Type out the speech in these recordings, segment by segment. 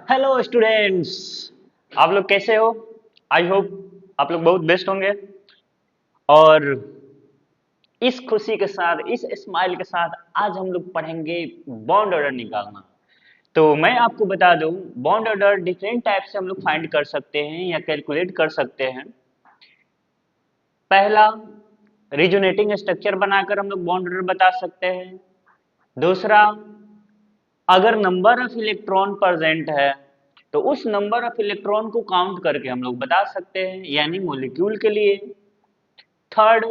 Hello students, आप लोग कैसे हो? आई होप आप लोग बहुत बेस्ट होंगे। और इस खुशी के साथ, इस स्माइल के साथ आज हम लोग पढ़ेंगे बॉन्ड ऑर्डर निकालना। तो मैं आपको बता दूं, बॉन्ड ऑर्डर डिफरेंट टाइप से हम लोग फाइंड कर सकते हैं या कैलकुलेट कर सकते हैं। पहला, रिजोनेटिंग स्ट्रक्चर बनाकर हम लोग बॉन्ड ऑर्डर बता सकते हैं। दूसरा, अगर नंबर ऑफ इलेक्ट्रॉन प्रेजेंट है तो उस नंबर ऑफ इलेक्ट्रॉन को काउंट करके हम लोग बता सकते हैं, यानी मॉलिक्यूल के लिए। थर्ड,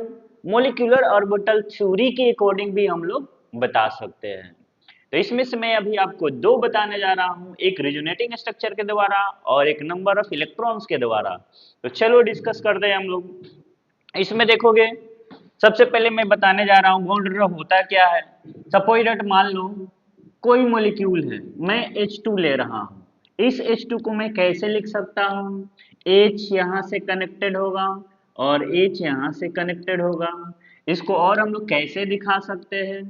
मॉलिक्यूलर ऑर्बिटल थ्योरी के अकॉर्डिंग भी हम लोग बता सकते हैं। तो इसमें से मैं अभी आपको दो बताने जा रहा हूं, एक रिजोनेटिंग स्ट्रक्चर के द्वारा और एक नंबर ऑफ इलेक्ट्रॉन्स के द्वारा। तो चलो डिस्कस करते हैं हम लोग। इसमें देखोगे, सबसे पहले मैं बताने जा रहा हूँ बॉन्ड ऑर्डर होता क्या है। सपोज दैट मान लो कोई मॉलिक्यूल है, मैं H2 ले रहा हूँ। इस H2 को मैं कैसे लिख सकता हूँ? H यहाँ से कनेक्टेड होगा और H यहाँ से कनेक्टेड होगा। इसको और हम लोग कैसे दिखा सकते हैं?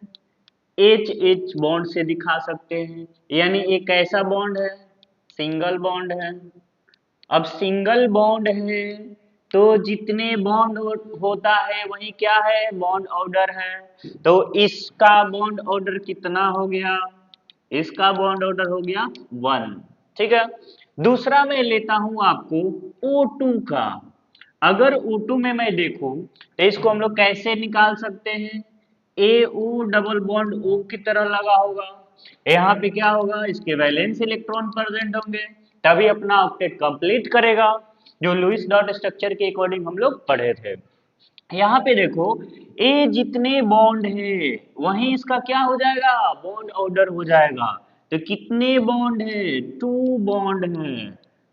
H H बॉन्ड से दिखा सकते हैं, यानी एक ऐसा बॉन्ड है, सिंगल बॉन्ड है। अब सिंगल बॉन्ड है तो जितने बॉन्ड होता है वही क्या है? बॉन्ड ऑर्डर है। तो इसका बॉन्ड ऑर्डर कितना हो गया? इसका बॉन्ड ऑर्डर हो गया 1। ठीक है। दूसरा मैं लेता हूं आपको O2 का। अगर O2 में मैं देखूं तो इसको हम लोग कैसे निकाल सकते हैं? AO डबल बॉन्ड O की तरह लगा होगा। यहाँ पे क्या होगा? इसके वैलेंस इलेक्ट्रॉन प्रेजेंट होंगे, तभी अपना ऑक्टेट कंप्लीट करेगा, जो लुईस डॉट स्ट्रक्चर के अकॉर्डिंग हम लोग पढ़े थे। यहाँ पे देखो, ए जितने बॉन्ड है वहीं इसका क्या हो जाएगा? बॉन्ड ऑर्डर हो जाएगा। तो कितने बॉन्ड है? 2 बॉन्ड है,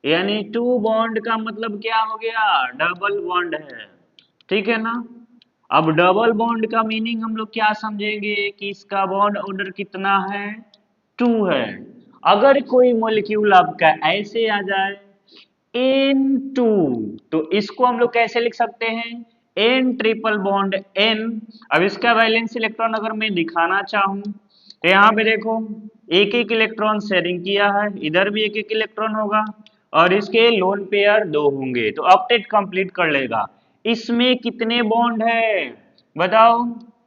यानी 2 बॉन्ड का मतलब क्या हो गया? डबल बॉन्ड है। ठीक है ना? अब डबल बॉन्ड का मीनिंग हम लोग क्या समझेंगे कि इसका बॉन्ड ऑर्डर कितना है? 2 है। अगर कोई मॉलिक्यूल आपका ऐसे आ जाए N2, तो इसको हम लोग कैसे लिख सकते हैं? N triple bond N। अब इसका वैलेंस इलेक्ट्रॉन अगर मैं दिखाना चाहूं तो यहाँ पे देखो, एक एक इलेक्ट्रॉन शेयरिंग किया है, इधर भी एक एक इलेक्ट्रॉन होगा और इसके लोन पेयर 2 होंगे, तो ऑक्टेट कंप्लीट कर लेगा। इसमें कितने बॉन्ड है बताओ?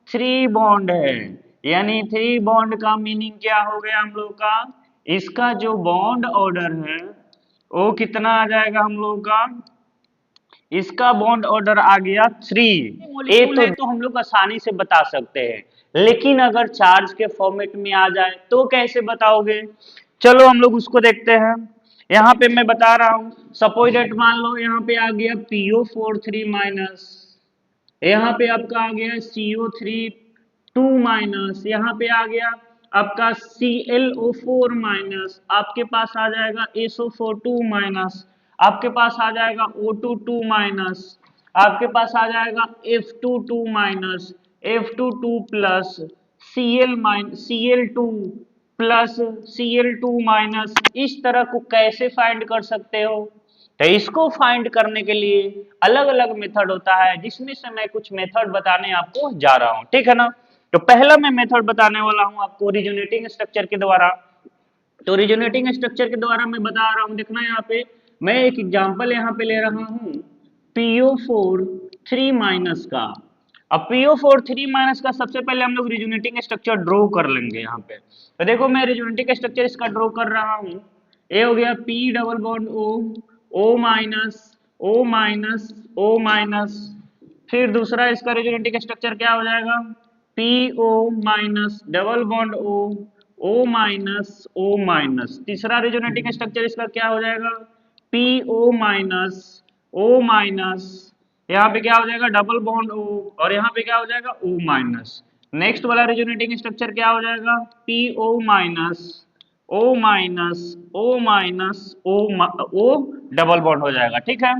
3 बॉन्ड है, यानी 3 बॉन्ड का मीनिंग क्या हो गया हम लोग का? इसका जो बॉन्ड ऑर्डर है वो कितना आ जाएगा हम लोगों का? इसका बॉन्ड ऑर्डर आ गया 3। मॉलिक्यूल है तो हम लोग आसानी से बता सकते हैं, लेकिन अगर चार्ज के फॉर्मेट में आ जाए तो कैसे बताओगे? चलो हम लोग उसको देखते हैं। यहाँ पे मैं बता रहा हूँ, सपोज दैट मान लो यहाँ पे आ गया PO4 माइनस, यहाँ पे आपका आ गया CO3 2 माइनस, यहाँ पे आ गया आपका ClO4 माइनस, आपके पास आ जाएगा SO4 2 माइनस, आपके पास आ जाएगा O2 2 माइनस, आपके पास आ जाएगा F22 minus, F22 plus Cl2 plus Cl2 minus. इस तरह को कैसे फाइंड कर सकते हो? तो इसको फाइंड करने के लिए अलग अलग मेथड होता है, जिसमें से मैं कुछ मेथड बताने आपको जा रहा हूं। ठीक है ना? तो पहला मैं मेथड बताने वाला हूं आपको रिजोनेटिंग स्ट्रक्चर के द्वारा। तो रिजोनेटिंग स्ट्रक्चर के द्वारा मैं बता रहा हूं, देखना यहाँ पे मैं एक एग्जांपल यहाँ पे ले रहा हूं PO4 3 माइनस का। अब PO4 3 माइनस का सबसे पहले हम लोग रिजोनेटिंग स्ट्रक्चर ड्रॉ कर लेंगे यहाँ पे। तो देखो मैं रिजोनेटिंग स्ट्रक्चर इसका ड्रॉ कर रहा हूँ। ये हो गया P double bond O, O minus, O minus, O minus. फिर दूसरा इसका रेजोनेटिंग स्ट्रक्चर क्या हो जाएगा? PO minus double bond O, O minus, O minus. तीसरा रेजोनेटिंग स्ट्रक्चर इसका क्या हो जाएगा? PO माइनस, O माइनस, यहाँ पे क्या हो जाएगा? डबल बॉन्ड O, और यहाँ पे क्या हो जाएगा? O minus. नेक्स्ट वाला रेजोनेटिंग स्ट्रक्चर क्या हो जाएगा? PO minus, O minus, O minus, O double bond हो जाएगा। ठीक है।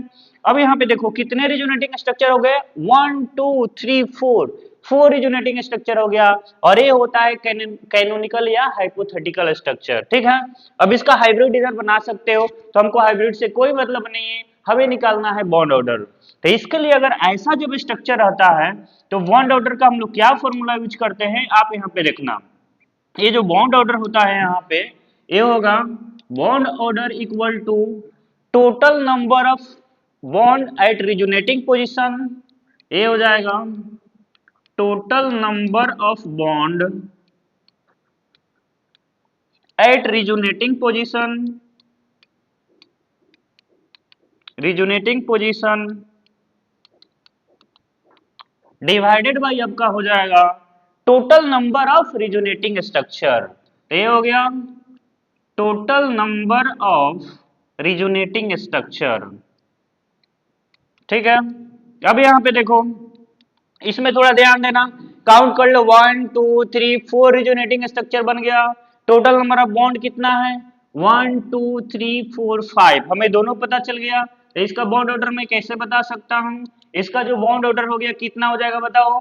अब यहाँ पे देखो कितने रिजोनेटिंग स्ट्रक्चर हो गए? 1 2 3 4, 4 रिजोनेटिंग स्ट्रक्चर हो गया। और ये होता है कैनोनिकल या हाइपोथेटिकल स्ट्रक्चर। ठीक है। अब इसका हाइब्रिड इधर बना सकते हो, तो हमको हाइब्रिड से कोई मतलब नहीं है, हमें निकालना है बॉन्ड ऑर्डर। तो इसके लिए अगर ऐसा जब स्ट्रक्चर रहता है तो बॉन्ड ऑर्डर का हम लोग क्या फॉर्मूला यूज करते हैं, आप यहाँ पे देखना। ये जो बॉन्ड ऑर्डर होता है यहाँ पे, ये होगा bond order equal to total number of bond at resonating position, ये हो जाएगा total number of bond at resonating position divided by आपका हो जाएगा total number of resonating structure. ये हो गया total number of resonating structure. ठीक है, अब यहाँ पे देखो, इसमें थोड़ा ध्यान देना, काउंट कर लो 1 2 3 4 रिजोनेटिंग स्ट्रक्चर बन गया। टोटल नंबर ऑफ बॉन्ड कितना है 1 2 3 4 5, हमें दोनों पता चल गया। तो इसका बॉन्ड ऑर्डर मैं कैसे बता सकता हूँ, इसका जो बॉन्ड ऑर्डर हो गया कितना हो जाएगा बताओ,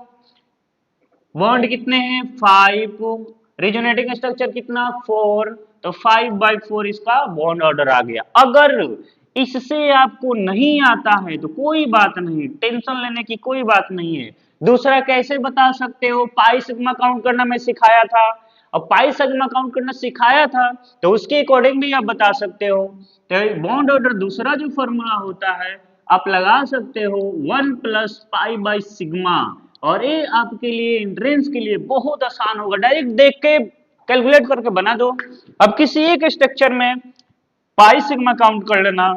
बॉन्ड कितने हैं 5, रिजोनेटिंग स्ट्रक्चर कितना 4, तो 5/4 इसका बॉन्ड ऑर्डर आ गया। अगर इससे आपको नहीं आता है तो कोई बात नहीं, टेंशन लेने की कोई बात नहीं है। दूसरा कैसे बता सकते हो, पाई सिग्मा काउंट करना मैं सिखाया था, और पाई सिग्मा काउंट करना सिखाया था तो उसके अकॉर्डिंग भी आप बता सकते हो। तो बॉन्ड ऑर्डर दूसरा जो फॉर्मूला होता है आप लगा सकते हो 1 प्लस पाई बाई सिग्मा, और ये आपके लिए एंट्रेंस के लिए बहुत आसान होगा, डायरेक्ट देख के कैलकुलेट करके बना दो। अब किसी एक स्ट्रक्चर में पाई सिग्मा काउंट कर लेना,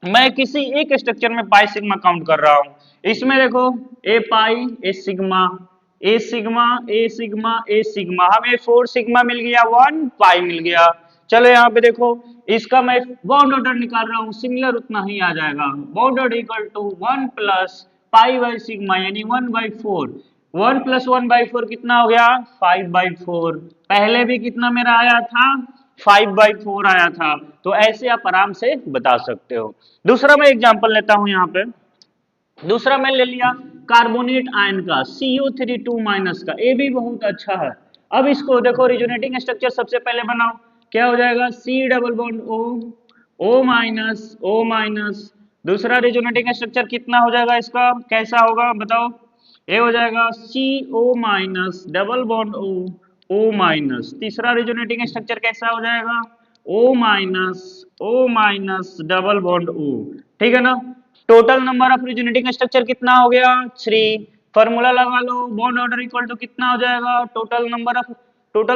मैं किसी एक स्ट्रक्चर में पाई सिग्मा काउंट कर रहा हूं, इसमें देखो ए पाई ए सिग्मा ए सिग्मा ए सिग्मा ए सिग्मा, हमें 4 सिग्मा मिल गया 1 पाई मिल गया। चलो यहाँ पे देखो, इसका मैं बॉन्ड ऑर्डर निकाल रहा हूँ, सिमिलर उतना ही आ जाएगा, bond order equal to 1 plus pi by sigma यानी 1/4, 1 प्लस 1/4 कितना हो गया 5/4, पहले भी कितना मेरा आया था 5/4 आया था। तो ऐसे आप आराम से बता सकते हो। दूसरा मैं एग्जांपल लेता हूं यहाँ पे, दूसरा मैं ले लिया कार्बोनेट आयन का CO3 2- का, ये भी बहुत अच्छा है। अब इसको देखो रिजोनेटिंग स्ट्रक्चर सबसे पहले बनाओ, क्या हो जाएगा C double bond O, O minus O minus, दूसरा रिजोनेटिंग स्ट्रक्चर कितना हो जाएगा इसका, कैसा होगा बताओ, ये हो जाएगा CO minus double bond O, O minus, तीसरा रिजोनेटिंग स्ट्रक्चर कैसा हो जाएगा O minus double bond O। ठीक है ना, total number of resonating structure कितना हो गया 3, फॉर्मूला लगा लो, बॉन्ड ऑर्डर इक्वल टू कितना हो जाएगा total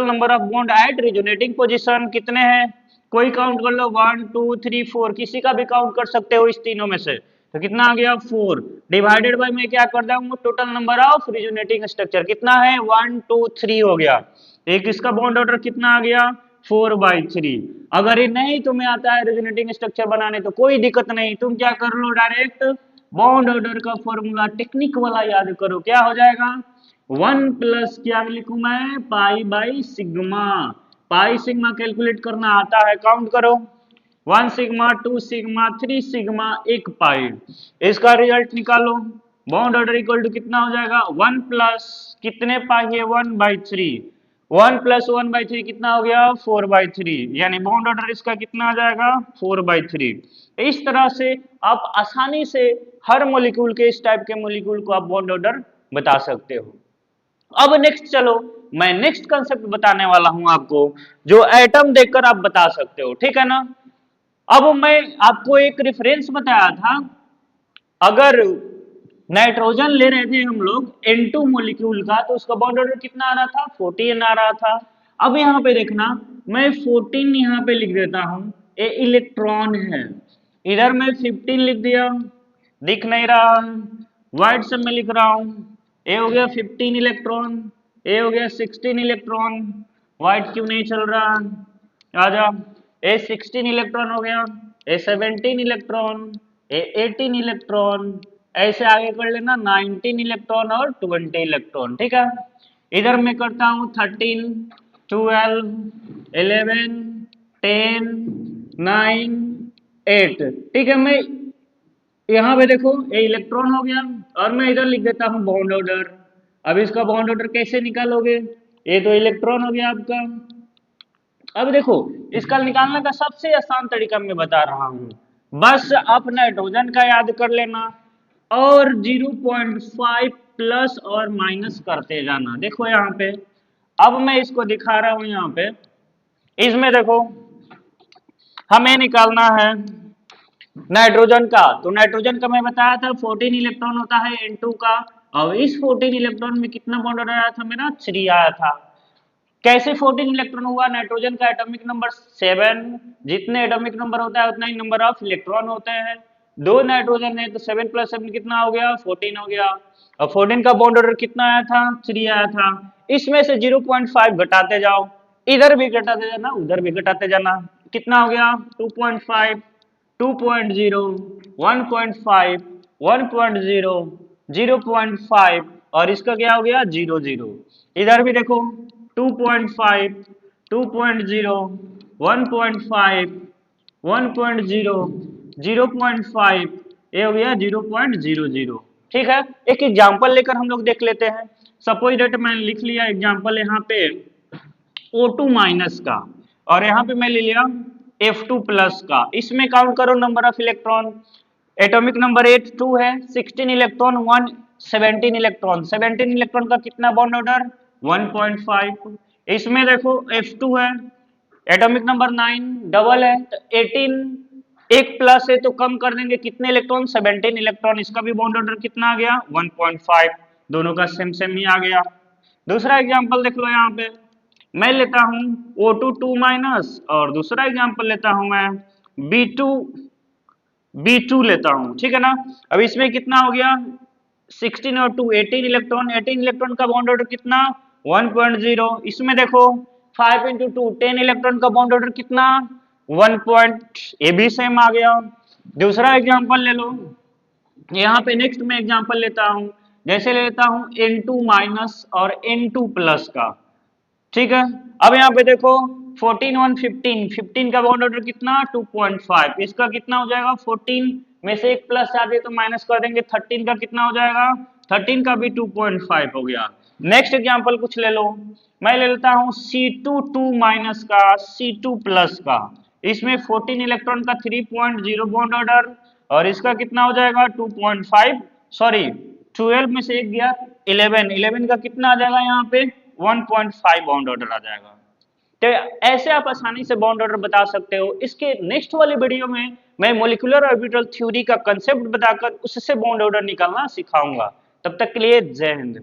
number of bond at resonating position कितने हैं, कोई काउंट कर लो 1 2 3 4, किसी का भी काउंट कर सकते हो इस तीनों में से, तो कितना आ गया 4, डिवाइडेड बाय मैं क्या कर दूंगा total number of resonating structure कितना है 1 2 3 हो गया, एक इसका बॉन्ड ऑर्डर कितना आ गया 4/3। अगर ये नहीं तुम्हें आता है रेजोनेटिंग स्ट्रक्चर बनाने तो कोई दिक्कत नहीं, तुम क्या कर लो डायरेक्ट बॉन्ड ऑर्डर का फॉर्मूला टेक्निक वाला याद करो, क्या हो जाएगा 1 प्लस क्या लिखूं मैं पाई by sigma, pi sigma calculate करना आता है, काउंट करो 1 सिग्मा 2 सिग्मा 3 सिग्मा 1 पाई, इसका रिजल्ट निकालो, बॉन्ड ऑर्डर इक्वल टू कितना हो जाएगा 1 प्लस कितने पाई है 1/3, 1 प्लस 1/3 कितना हो गया 4/3, यानी बॉन्ड ऑर्डर इसका कितना आ जाएगा 4/3। इस तरह से आप आसानी से हर मॉलिक्यूल के, इस टाइप के मॉलिक्यूल को आप बॉन्ड ऑर्डर बता सकते हो। अब नेक्स्ट चलो, मैं नेक्स्ट कंसेप्ट बताने वाला हूं आपको, जो एटम देखकर आप बता सकते हो, ठीक है ना। अब मैं आपको एक रेफरेंस बताया था, अगर नाइट्रोजन ले रहे थे हम लोग N2 मॉलिक्यूल का, तो उसका बॉन्ड ऑर्डर कितना आ रहा था 14 आ रहा था। अब यहाँ पे देखना, मैं 14 यहाँ पे लिख देता हूँ, ये इलेक्ट्रॉन है, इधर मैं 15 लिख दिया, दिख नहीं रहा, व्हाइट से मैं लिख रहा हूँ, ये हो गया 15 इलेक्ट्रॉन, ये हो गया 16 इलेक्ट्रॉन, व्हाइट क्यों नहीं चल रहा, आजा, ये 16 इलेक्ट्रॉन हो गया, ये 17 इलेक्ट्रॉन, ये 18 इलेक्ट्रॉन, ऐसे आगे कर लेना 19 इलेक्ट्रॉन और 20 इलेक्ट्रॉन, ठीक है। इधर मैं करता हूँ 13 12 11 10 9 8, ठीक है। मैं यहाँ पे देखो ये इलेक्ट्रॉन हो गया, और मैं इधर लिख देता हूँ बॉन्ड ऑर्डर। अब इसका बॉन्ड ऑर्डर कैसे निकालोगे, ये तो इलेक्ट्रॉन हो गया आपका। अब देखो, इसका निकालने का सबसे आसान तरीका मैं बता रहा हूं, बस आप नाइट्रोजन का याद कर लेना और 0.5 प्लस और माइनस करते जाना। देखो यहाँ पे, अब मैं इसको दिखा रहा हूं, यहाँ पे इसमें देखो हमें निकालना है नाइट्रोजन का। तो नाइट्रोजन का मैं बताया था 14 इलेक्ट्रॉन होता है N2 का, और इस 14 इलेक्ट्रॉन में कितना बॉन्ड ऑर्डर आया था मेरा, 3 आया था। कैसे 14 इलेक्ट्रॉन हुआ, नाइट्रोजन का एटॉमिक नंबर 7, जितने एटॉमिक नंबर होता है उतना ही नंबर ऑफ इलेक्ट्रॉन होते हैं। दो नाइट्रोजन है तो 7 + 7 कितना हो गया, 14 हो गया। और 14 का बॉन्ड ऑर्डर कितना आया था, 3 आया था। इसमें से 0.5 घटाते जाओ, इधर भी घटाते जाना उधर भी घटाते जाना, कितना हो गया 2.5, 2.0, 1.5, 1.0, 0.5, और इसका क्या हो गया 0, 0। इधर भी देखो 2.5, 2.0, 1.5, 1.0, 0.5, ये हो गया 0.00। ठीक है, एक एग्जांपल लेकर हम लोग देख लेते हैं। सपोज डेट मैंने लिख लिया एग्जांपल यहाँ पे O2 माइनस का, और यहाँ पे मैं ले लिया F2 प्लस का। इसमें काउंट करो number of electron. Atomic number 8 2 है, 16 इलेक्ट्रॉन 1, 17 इलेक्ट्रॉन। 17 इलेक्ट्रॉन का कितना बॉन्ड ऑर्डर 1.5। इसमें देखो F2 है, एटॉमिक नंबर 9 डबल है तो 18, एक प्लस है तो कम कर देंगे कितने इलेक्ट्रॉन, 17 इलेक्ट्रॉन। इसका भी बॉन्ड ऑर्डर कितना आ गया 1.5, दोनों का सेम सेम ही आ गया। दूसरा एग्जांपल देख लो यहाँ पे, मैं लेता हूं O2 2 माइनस, और दूसरा एग्जांपल लेता हूं मैं B2 B2 लेता हूं, ठीक है ना। अब इसमें कितना हो गया 16 और 2 18 इलेक्ट्रॉन, 18 इलेक्ट्रॉन का बॉन्ड ऑर्डर कितना 1.0। इसमें देखो 5 × 2 10 इलेक्ट्रॉन का बॉन्ड ऑर्डर कितना 1 पॉइंट, ये भी सेम आ गया। दूसरा एग्जांपल ले लो, यहाँ पे नेक्स्ट मैं एग्जांपल लेता हूं, जैसे लेता हूं N2 माइनस और N2 प्लस का, ठीक है। अब यहाँ पे देखो 14 1 15, 15 का बॉन्ड ऑर्डर कितना 2.5, इसका कितना हो जाएगा 14 में से एक प्लस आ जाए तो माइनस कर देंगे, 13 का कितना हो जाएगा 13 का भी 2.5 हो गया। नेक्स्ट एग्जांपल कुछ ले लो, मैं ले लेता हूँ C2 2 माइनस का C2 प्लस का। इसमें 14 इलेक्ट्रॉन का 3.0 बॉन्ड ऑर्डर, और इसका कितना हो जाएगा 2.5, सॉरी 12 में से एक गया 11, 11 का कितना आ जाएगा यहाँ पे 1.5 बॉन्ड ऑर्डर आ जाएगा। तो ऐसे आप आसानी से बॉन्ड ऑर्डर बता सकते हो। इसके नेक्स्ट वाली वीडियो में मैं मॉलिक्यूलर ऑर्बिटल थ्योरी का कंसेप्ट बताकर उससे बॉन्ड ऑर्डर निकालना सिखाऊंगा। तब तक के लिए जय हिंद।